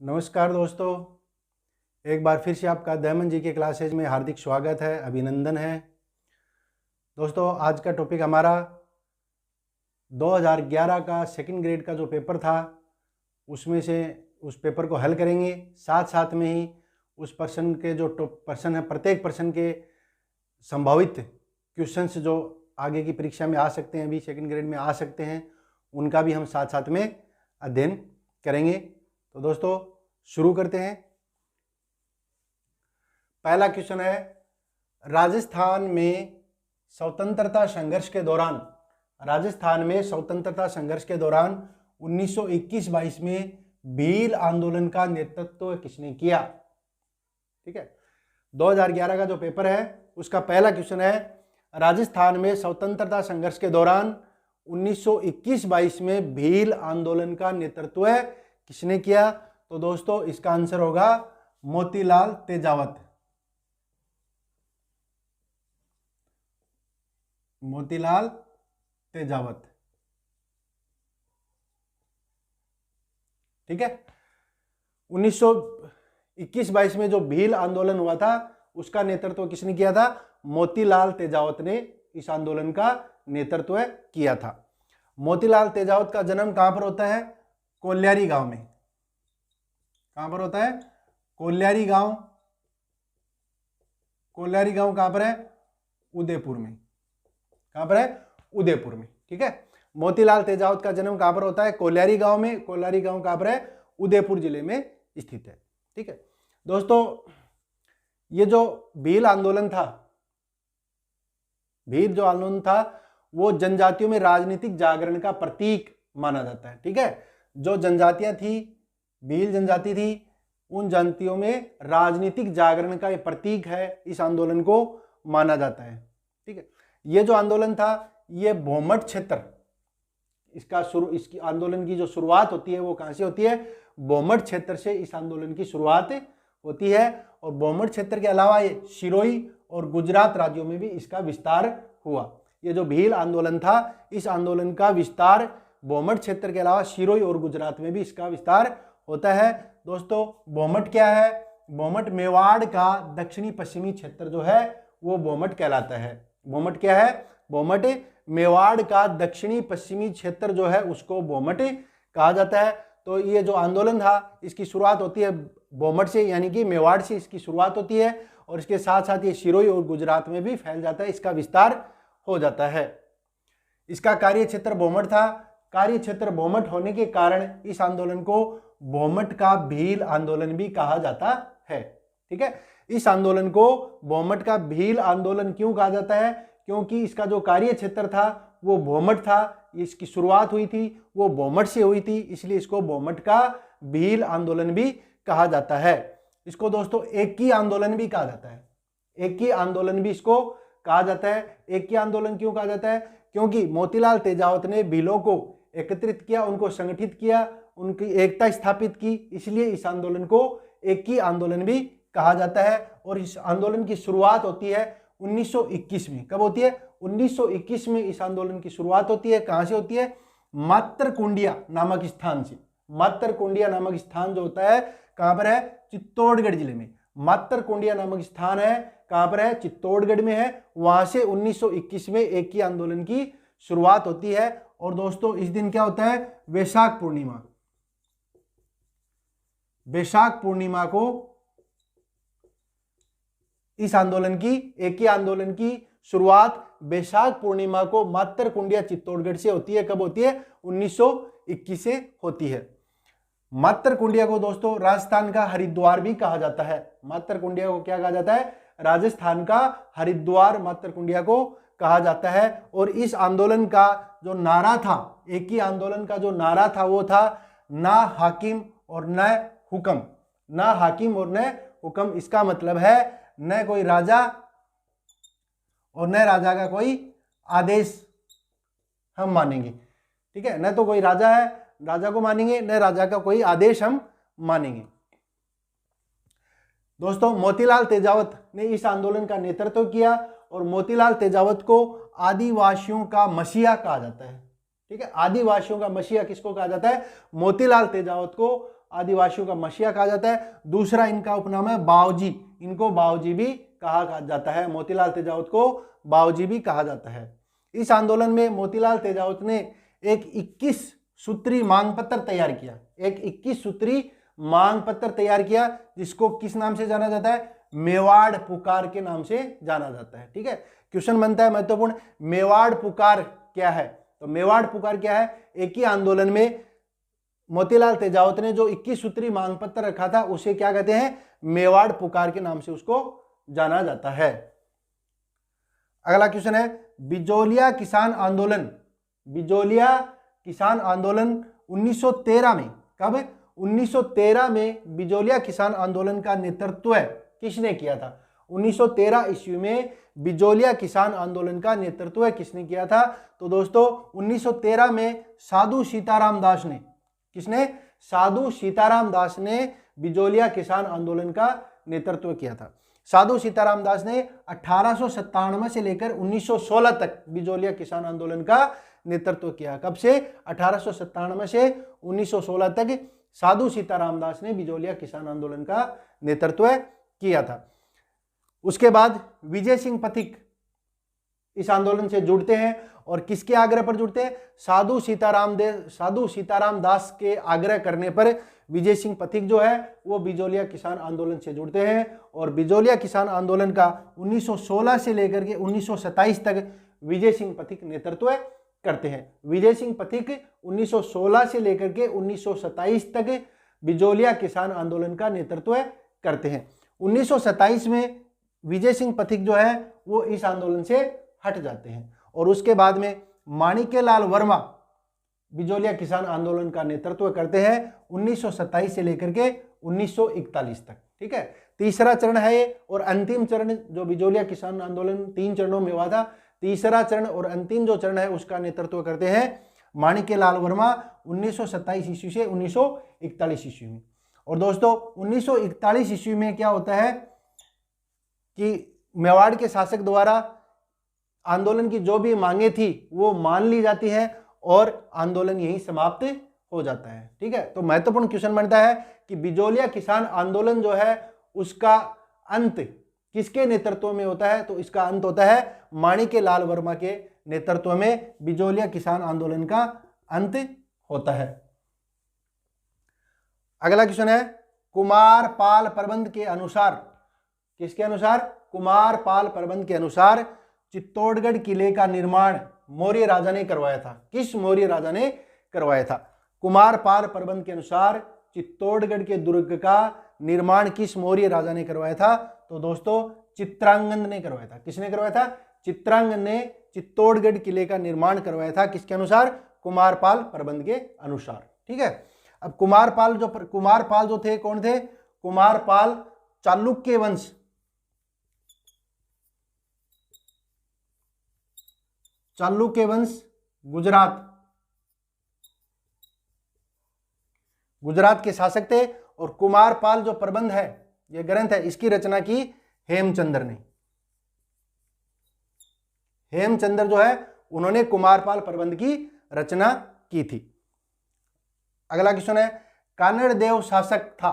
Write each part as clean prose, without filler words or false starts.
नमस्कार दोस्तों, एक बार फिर से आपका दयामन जी के क्लासेज में हार्दिक स्वागत है, अभिनंदन है। दोस्तों, आज का टॉपिक हमारा 2011 का सेकंड ग्रेड का जो पेपर था उसमें से उस पेपर को हल करेंगे। साथ साथ में ही उस पर्सन के जो पर्सन है, प्रत्येक पर्सन के संभावित क्वेश्चंस जो आगे की परीक्षा में आ सकते हैं, अभी सेकंड ग्रेड में आ सकते हैं, उनका भी हम साथ साथ में अध्ययन करेंगे। तो दोस्तों शुरू करते हैं। पहला क्वेश्चन है, राजस्थान में स्वतंत्रता संघर्ष के दौरान 1921-22 में भील आंदोलन का नेतृत्व किसने किया? ठीक है, 2011 का जो पेपर है उसका पहला क्वेश्चन है, राजस्थान में स्वतंत्रता संघर्ष के दौरान 1921-22 में भील आंदोलन का नेतृत्व किसने किया? तो दोस्तों इसका आंसर होगा मोतीलाल तेजावत। मोतीलाल तेजावत। ठीक है, 1921-22 में जो भील आंदोलन हुआ था उसका नेतृत्व किसने किया था? मोतीलाल तेजावत ने इस आंदोलन का नेतृत्व किया था। मोतीलाल तेजावत का जन्म कहां पर होता है? कोल्यारी गांव में। कहां पर होता है? कोल्यारी गांव। कोल्यारी गांव कहां पर है? उदयपुर में। कहां पर है? उदयपुर में। ठीक है, मोतीलाल तेजावत का जन्म कहां पर होता है? कोल्यारी गांव में। कोल्यारी गांव कहां पर है? उदयपुर जिले में स्थित है। ठीक है दोस्तों, ये जो भील आंदोलन था, भील जो आंदोलन था वो जनजातियों में राजनीतिक जागरण का प्रतीक माना जाता है। ठीक है, जो जनजातियां थी, भील जनजाति थी, उन जनजातियों में राजनीतिक जागरण का एक प्रतीक है, इस आंदोलन को माना जाता है। ठीक है, ये जो आंदोलन था ये भोमट क्षेत्र, इसकी आंदोलन की जो शुरुआत होती है वो कहां से होती है? भोमट क्षेत्र से इस आंदोलन की शुरुआत होती है। और भोमट क्षेत्र के अलावा ये सिरोही और गुजरात राज्यों में भी इसका विस्तार हुआ। ये जो भील आंदोलन था, इस आंदोलन का विस्तार भोमट क्षेत्र के अलावा सिरोही और गुजरात में भी इसका विस्तार होता है। दोस्तों भोमट क्या है? भोमट मेवाड़ का दक्षिणी पश्चिमी क्षेत्र जो है वो भोमट कहलाता है। भोमट क्या है? भोमट मेवाड़ का दक्षिणी पश्चिमी क्षेत्र जो है उसको भोमट कहा जाता है। तो ये जो आंदोलन था इसकी शुरुआत होती है भोमट से, यानी कि मेवाड़ से इसकी शुरुआत होती है और इसके साथ साथ ये सिरोही और गुजरात में भी फैल जाता है, इसका विस्तार हो जाता है। इसका कार्य क्षेत्र भोमट था। कार्य क्षेत्र भोमट होने के कारण इस आंदोलन को भोमट का भील आंदोलन भी कहा जाता है। ठीक है, इस आंदोलन को भोमट का भील आंदोलन क्यों कहा जाता है? क्योंकि इसका जो कार्य क्षेत्र था वो भोमट था, इसकी शुरुआत हुई थी वो भोमट से हुई थी, इसलिए इसको भोमट का भील आंदोलन भी कहा जाता है। इसको दोस्तों एकी आंदोलन भी कहा जाता है। एकी आंदोलन भी इसको कहा जाता है। एकी आंदोलन क्यों कहा जाता है? क्योंकि मोतीलाल तेजावत ने भीलों को एकत्रित किया, उनको संगठित किया, उनकी एकता स्थापित की, इसलिए इस आंदोलन को एकी आंदोलन भी कहा जाता है। और इस आंदोलन की शुरुआत होती है 1921 में। कब होती है? 1921 में इस आंदोलन की शुरुआत होती है। कहां से होती है? मातरकुंडिया नामक स्थान से। मातरकुंडिया नामक स्थान जो होता है कहां पर है? चित्तौड़गढ़ जिले में। मातरकुंडिया नामक स्थान है, कहां पर है? चित्तौड़गढ़ में है। वहां से 1921 में एकी आंदोलन की शुरुआत होती है। और दोस्तों इस दिन क्या होता है? वैशाख पूर्णिमा। वैशाख पूर्णिमा को इस आंदोलन की, एकी आंदोलन की शुरुआत वैशाख पूर्णिमा को मातरकुंडिया चित्तौड़गढ़ से होती है। कब होती है? 1921 से होती है। मातरकुंडिया को दोस्तों राजस्थान का हरिद्वार भी कहा जाता है। मातरकुंडिया को क्या कहा जाता है? राजस्थान का हरिद्वार मातरकुंडिया को कहा जाता है। और इस आंदोलन का जो नारा था, एकी आंदोलन का जो नारा था वो था ना हाकिम और न हुक्म। ना हाकिम और न हुक्म, इसका मतलब है न कोई राजा और न राजा का कोई आदेश हम मानेंगे। ठीक है, न तो कोई राजा है, राजा को मानेंगे, न राजा का कोई आदेश हम मानेंगे। दोस्तों मोतीलाल तेजावत ने इस आंदोलन का नेतृत्व किया और मोतीलाल तेजावत को आदिवासियों का मसीहा कहा जाता है। ठीक है, आदिवासियों का मसीहा किसको कहा जाता है? मोतीलाल तेजावत को आदिवासियों का मसीहा कहा जाता है। दूसरा इनका उपनाम है बावजी, इनको बावजी भी कहा जाता है, मोतीलाल तेजावत को बावजी भी कहा जाता है। इस आंदोलन में मोतीलाल तेजावत ने एक 21 सूत्री मांग पत्र तैयार किया, एक 21 सूत्री मांग पत्र तैयार किया, जिसको किस नाम से जाना जाता है, मेवाड़ पुकार के नाम से जाना जाता है। ठीक है, क्वेश्चन बनता है महत्वपूर्ण, मेवाड़ पुकार क्या है? तो मेवाड़ पुकार क्या है? एक ही आंदोलन में मोतीलाल तेजावत ने जो 21 सूत्री मांग पत्र रखा था उसे क्या कहते हैं, मेवाड़ पुकार के नाम से उसको जाना जाता है। अगला क्वेश्चन है, बिजोलिया किसान आंदोलन, बिजोलिया किसान आंदोलन 1913 में, कब? 1913 में बिजोलिया किसान आंदोलन का नेतृत्व किसने किया था? 1913 ईस्वी में बिजोलिया किसान आंदोलन का नेतृत्व किसने किया था? तो दोस्तों 1913 में साधु सीताराम दास ने, किसने? साधु सीताराम दास ने बिजोलिया किसान आंदोलन का नेतृत्व किया था। साधु सीताराम दास ने 1897 से लेकर 1916 तक बिजोलिया किसान आंदोलन का नेतृत्व किया। कब से? 1897 से 1916 तक साधु सीताराम दास ने बिजोलिया किसान आंदोलन का नेतृत्व किया था। उसके बाद विजय सिंह पथिक इस आंदोलन से जुड़ते हैं और किसके आग्रह पर जुड़ते हैं? साधु सीताराम दास के आग्रह करने पर विजय सिंह पथिक जो है वो बिजोलिया किसान आंदोलन से जुड़ते हैं और बिजोलिया किसान आंदोलन का 1916 से लेकर के 1927 तक विजय सिंह पथिक नेतृत्व करते हैं। विजय सिंह पथिक 1916 से लेकर के 1927 तक बिजोलिया किसान आंदोलन का नेतृत्व करते हैं। 1927 में विजय सिंह पथिक जो है वो इस आंदोलन से हट जाते हैं और उसके बाद में माणिक्यलाल वर्मा बिजोलिया किसान आंदोलन का नेतृत्व करते हैं 1927 से लेकर के 1941 तक। ठीक है, तीसरा चरण है ये और अंतिम चरण जो बिजोलिया किसान आंदोलन 3 चरणों में हुआ था, तीसरा चरण और अंतिम जो चरण है उसका नेतृत्व करते हैं माणिक्यलाल वर्मा 1927 ईस्वी से 1941 ईस्वी में। और दोस्तों 1941 ईस्वी में क्या होता है कि मेवाड़ के शासक द्वारा आंदोलन की जो भी मांगे थी वो मान ली जाती है और आंदोलन यहीं समाप्त हो जाता है। ठीक है, तो महत्वपूर्ण क्वेश्चन बनता है कि बिजोलिया किसान आंदोलन जो है उसका अंत किसके नेतृत्व में होता है? तो इसका अंत होता है माणिक्यलाल वर्मा के नेतृत्व में बिजोलिया किसान आंदोलन का अंत होता है। अगला क्वेश्चन है, कुमारपाल प्रबंध के अनुसार, किसके अनुसार? कुमारपाल प्रबंध के अनुसार चित्तौड़गढ़ किले का निर्माण मौर्य राजा ने करवाया था। किस मौर्य राजा ने करवाया था? कुमारपाल प्रबंध के अनुसार चित्तौड़गढ़ के दुर्ग का निर्माण किस मौर्य राजा ने करवाया था? तो दोस्तों चित्रांगद ने करवाया था। किसने करवाया था? चित्रांगद ने चित्तौड़गढ़ किले का निर्माण करवाया था। किसके अनुसार? कुमारपाल प्रबंध के अनुसार। ठीक है, अब कुमारपाल जो थे कौन थे? कुमारपाल चालुक्य वंश, चालुक्य वंश गुजरात के शासक थे और कुमारपाल जो प्रबंध है, यह ग्रंथ है, इसकी रचना की हेमचंद्र ने। हेमचंद्र जो है उन्होंने कुमारपाल प्रबंध की रचना की थी। अगला क्वेश्चन है, कानड़ देव शासक था।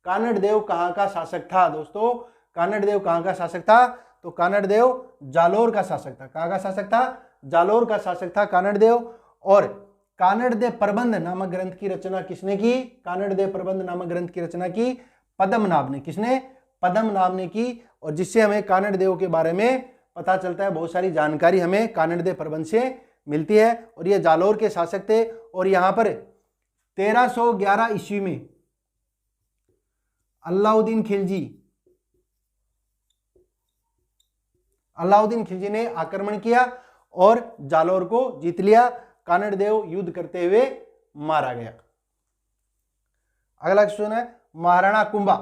कानड़ देव कहां का शासक था? दोस्तों कानड़ देव कहां का शासक था? तो कानड़ देव जालोर का शासक था। कहां का शासक था? जालोर का शासक था कानड़ देव। और कानड़ देव प्रबंध नामक ग्रंथ की रचना किसने की? कानड़ देव प्रबंध नामक ग्रंथ की रचना की पद्मनाभ ने। किसने? पद्मनाभ ने की। और जिससे हमें कानड़ देव के बारे में पता चलता है, बहुत सारी जानकारी हमें कानड़ देव प्रबंध से मिलती है। और ये जालोर के शासक थे और यहाँ पर 1311 ईस्वी में अलाउद्दीन खिलजी ने आक्रमण किया और जालोर को जीत लिया। कानड़ देव युद्ध करते हुए मारा गया। अगला क्वेश्चन है महाराणा कुंभा।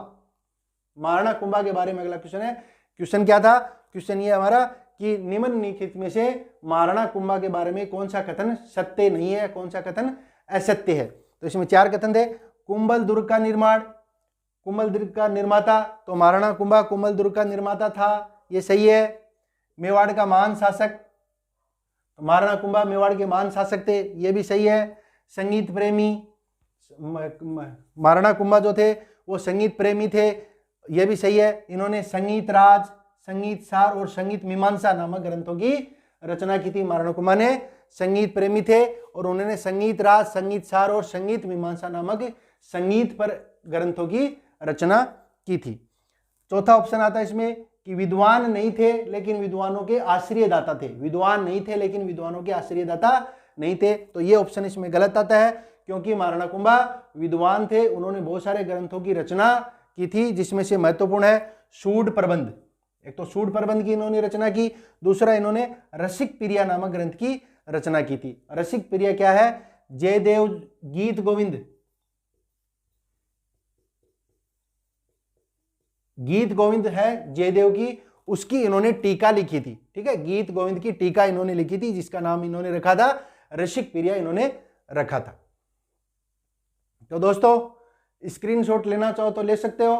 महाराणा कुंभा के बारे में अगला क्वेश्चन है। क्वेश्चन क्या था? क्वेश्चन ये हमारा कि निम्नलिखित में से महाराणा कुंभा के बारे में कौन सा कथन सत्य नहीं है, कौन सा कथन असत्य है? तो इसमें 4 कथन थे। कुंभल दुर्ग का निर्माण, कुंभल दुर्ग का निर्माता, तो महाराणा कुंभा कुंभल दुर्ग का निर्माता था, ये सही है। मेवाड़ का महान शासक, तो महाराणा कुंभा मेवाड़ के महान शासक थे, ये भी सही है। संगीत प्रेमी, महाराणा कुंभा जो थे वो संगीत प्रेमी थे, ये भी सही है। इन्होंने संगीत राज, संगीत सार और संगीत मीमांसा नामक ग्रंथों की रचना की थी। महाराणा कुंभा ने संगीत प्रेमी थे और उन्होंने संगीत राज, संगीत सार और संगीत मीमांसा नामक संगीत पर ग्रंथों की रचना की थी। चौथा ऑप्शन आता है इसमें कि विद्वान नहीं थे लेकिन विद्वानों के आश्रयदाता थे। विद्वान नहीं थे लेकिन विद्वानों के आश्रयदाता नहीं थे, तो ये ऑप्शन इसमें गलत आता है, क्योंकि महाराणा कुंभा विद्वान थे। उन्होंने बहुत सारे ग्रंथों की रचना की थी, जिसमें से महत्वपूर्ण है सूड प्रबंध। एक तो सूड प्रबंध की इन्होंने रचना की, दूसरा इन्होंने रसिक प्रिया नामक ग्रंथ की रचना की थी। रसिक प्रिया क्या है? जयदेव गीत गोविंद, गीत गोविंद है जयदेव की, उसकी इन्होंने टीका लिखी थी। ठीक है, गीत गोविंद की टीका इन्होंने लिखी थी, जिसका नाम इन्होंने रखा था रसिक प्रिया इन्होंने रखा था। तो दोस्तों स्क्रीनशॉट लेना चाहो तो ले सकते हो।